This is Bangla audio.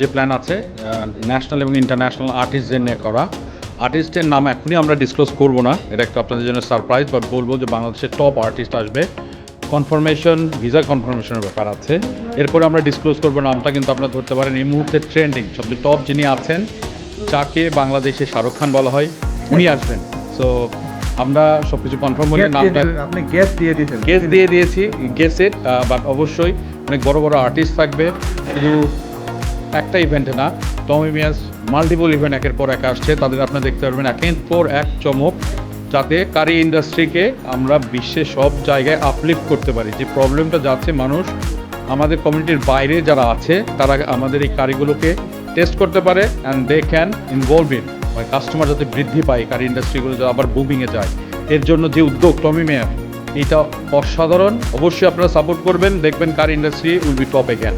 যে প্ল্যান আছে ন্যাশনাল এবং ইন্টারন্যাশনাল আর্টিস্টদের নিয়ে করা। আর্টিস্টের নাম এখনই আমরা ডিসক্লোজ করব না, এটা একটু আপনাদের জন্য সারপ্রাইজ, বাট বলবো যে বাংলাদেশের টপ আর্টিস্ট আসবে, কনফার্মেশন ভিসা কনফার্মেশনের ব্যাপার আছে। এরপরে আমরা ডিসক্লোজ করবো নামটা, কিন্তু আপনারা ধরতে পারেন এই মুহূর্তে ট্রেন্ডিং সবচেয়ে টপ যিনি আছেন, যাকে বাংলাদেশে শাহরুখ খান বলা হয়, উনি আসবেন। সো আমরা সব কিছু কনফার্ম হলে নামটা আপনি গেস দিয়ে দিয়েছেন, গেস দিয়ে দিয়েছি, গেস ইট, বাট অবশ্যই অনেক বড় বড় আর্টিস্ট থাকবে, শুধু একটা ইভেন্টে না। টমি মিয়াস মাল্টিপল ইভেন্ট একের পর এক আসছে, তাদের আপনারা দেখতে পারবেন একের পর এক চমক, যাতে কারি ইন্ডাস্ট্রিকে আমরা বিশ্বের সব জায়গায় আপলিফ্ট করতে পারি। যে প্রবলেমটা যাচ্ছে, মানুষ আমাদের কমিউনিটির বাইরে যারা আছে তারা আমাদের এই কারিগুলোকে টেস্ট করতে পারে and they can involve in, মানে কাস্টমার যাতে বৃদ্ধি পায়, কারি ইন্ডাস্ট্রিগুলো যাতে আবার বুমিংয়ে যায়। এর জন্য যে উদ্যোগ টমি মেয়ার, এটা অসাধারণ। অবশ্যই আপনারা সাপোর্ট করবেন, দেখবেন curry industry will be top again.